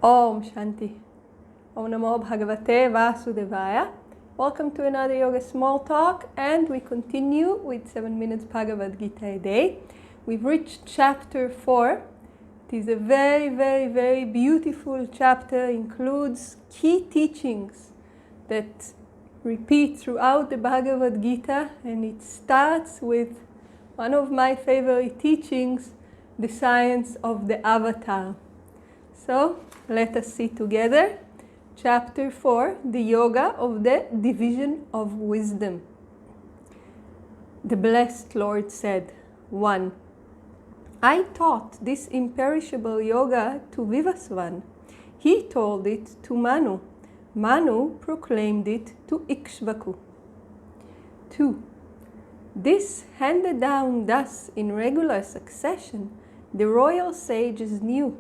Om Shanti. Om Namo Bhagavate Vasudevaya. Welcome to another Yoga Small Talk, and we continue with 7 minutes Bhagavad Gita a day. We've reached chapter 4. It is a very, very, very beautiful chapter, includes key teachings that repeat throughout the Bhagavad Gita, and it starts with one of my favorite teachings, the science of the avatar. So let us see together chapter 4, the yoga of the division of wisdom. The blessed Lord said, 1. I taught this imperishable yoga to Vivasvan. He told it to Manu. Manu proclaimed it to Ikshvaku. 2. This handed down thus in regular succession, the royal sages knew.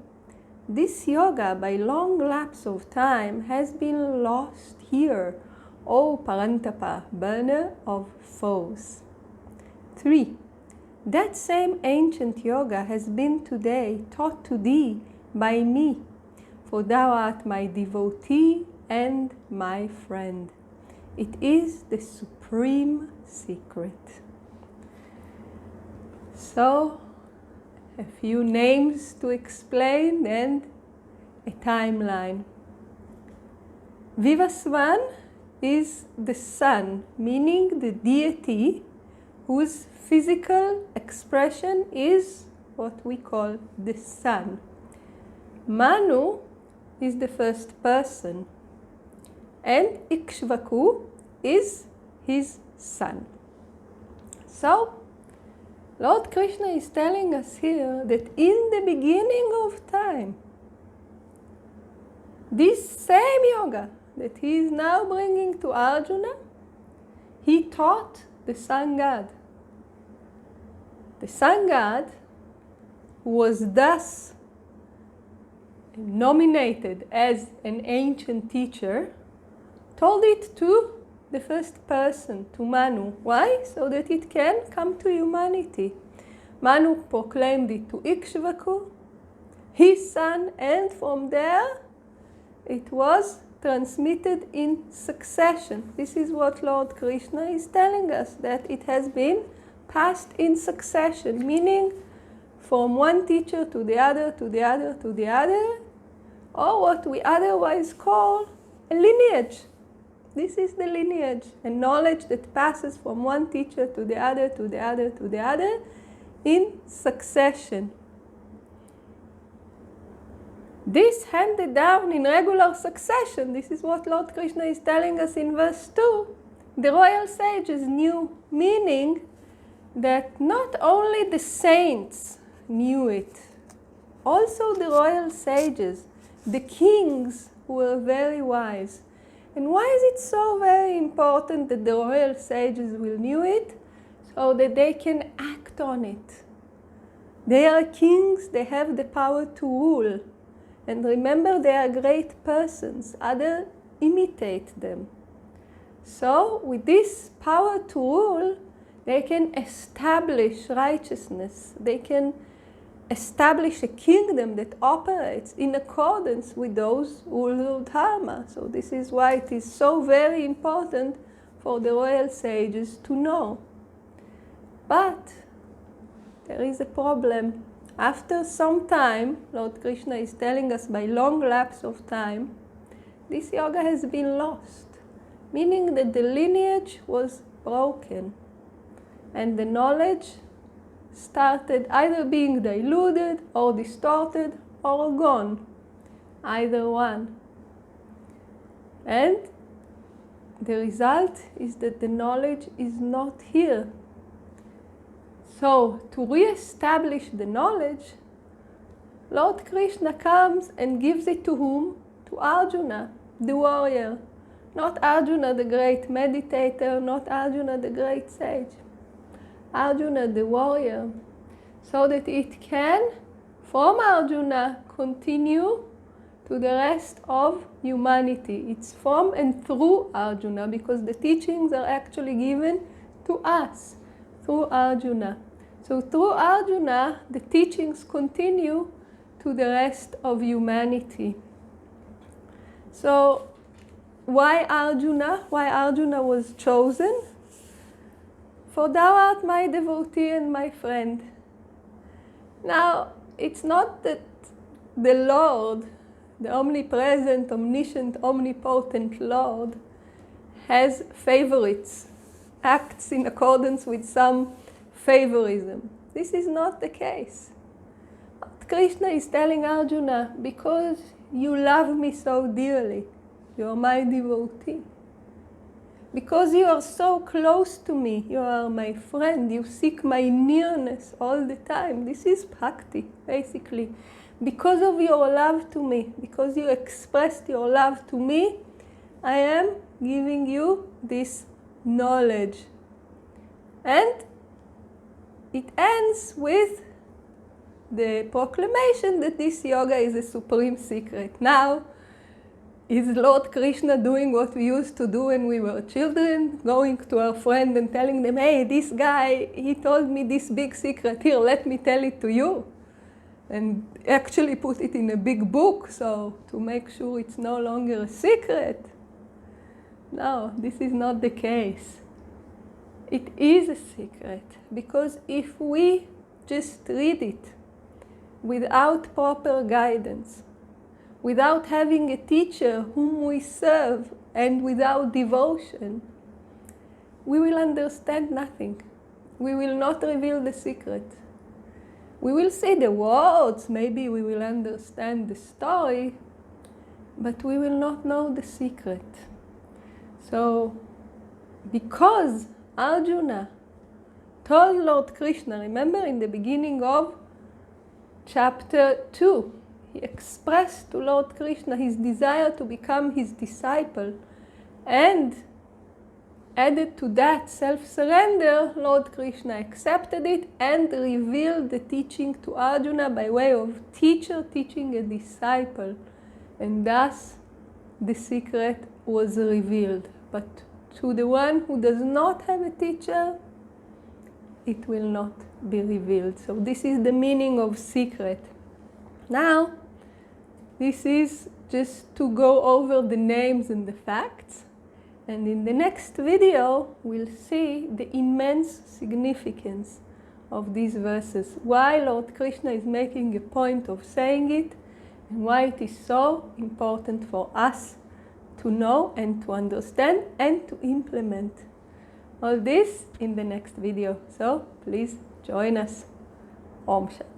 This yoga, by long lapse of time, has been lost here, O Parantapa, burner of foes. 3. That same ancient yoga has been today taught to thee by me, for thou art my devotee and my friend. It is the supreme secret. So, a few names to explain and a timeline. Vivasvan is the sun, meaning the deity whose physical expression is what we call the sun. Manu is the first person, and Ikshvaku is his son. So, Lord Krishna is telling us here that in the beginning of time, this same yoga that he is now bringing to Arjuna, he taught the sun god. The sun god, who was thus nominated as an ancient teacher, told it to the first person, to Manu. Why? So that it can come to humanity. Manu proclaimed it to Ikshvaku, his son, and from there it was transmitted in succession. This is what Lord Krishna is telling us, that it has been passed in succession, meaning from one teacher to the other, to the other, to the other, or what we otherwise call a lineage. This is the lineage, a knowledge that passes from one teacher to the other, to the other, to the other, in succession. This handed down in regular succession, this is what Lord Krishna is telling us in verse 2. The royal sages knew, meaning that not only the saints knew it, also the royal sages, the kings who were very wise. And why is it so very important that the royal sages will know it? So that they can act on it. They are kings, they have the power to rule. And remember, they are great persons, others imitate them. So with this power to rule, they can establish righteousness. They can establish a kingdom that operates in accordance with those rules of dharma. So this is why it is so very important for the royal sages to know. But there is a problem. After some time, Lord Krishna is telling us, by long lapse of time, this yoga has been lost, meaning that the lineage was broken and the knowledge started either being diluted or distorted or gone, either one. And the result is that the knowledge is not here. So to re-establish the knowledge, Lord Krishna comes and gives it to whom? To Arjuna, the warrior. Not Arjuna the great meditator, not Arjuna the great sage. Arjuna the warrior, so that it can, from Arjuna, continue to the rest of humanity. It's from and through Arjuna, because the teachings are actually given to us through Arjuna. So through Arjuna, the teachings continue to the rest of humanity. So why Arjuna? Why Arjuna was chosen? For thou art my devotee and my friend. Now, it's not that the Lord, the omnipresent, omniscient, omnipotent Lord, has favorites, acts in accordance with some favorism. This is not the case. Krishna is telling Arjuna, because you love me so dearly, you are my devotee. Because you are so close to me, you are my friend, you seek my nearness all the time. This is bhakti, basically. Because of your love to me, because you expressed your love to me, I am giving you this knowledge. And it ends with the proclamation that this yoga is a supreme secret. Now, is Lord Krishna doing what we used to do when we were children? Going to our friend and telling them, hey, this guy, he told me this big secret. Here, let me tell it to you. And actually put it in a big book, so to make sure it's no longer a secret. No, this is not the case. It is a secret, because if we just read it without proper guidance, without having a teacher whom we serve, and without devotion, we will understand nothing. We will not reveal the secret. We will say the words, maybe we will understand the story, but we will not know the secret. So, because Arjuna told Lord Krishna, remember in the beginning of chapter 2, he expressed to Lord Krishna his desire to become his disciple, and added to that self-surrender, Lord Krishna accepted it and revealed the teaching to Arjuna by way of teacher teaching a disciple. And thus the secret was revealed. But to the one who does not have a teacher, it will not be revealed. So this is the meaning of secret. Now, this is just to go over the names and the facts. And in the next video, we'll see the immense significance of these verses. Why Lord Krishna is making a point of saying it, and why it is so important for us to know and to understand and to implement. All this in the next video. So please join us. Om Shanti.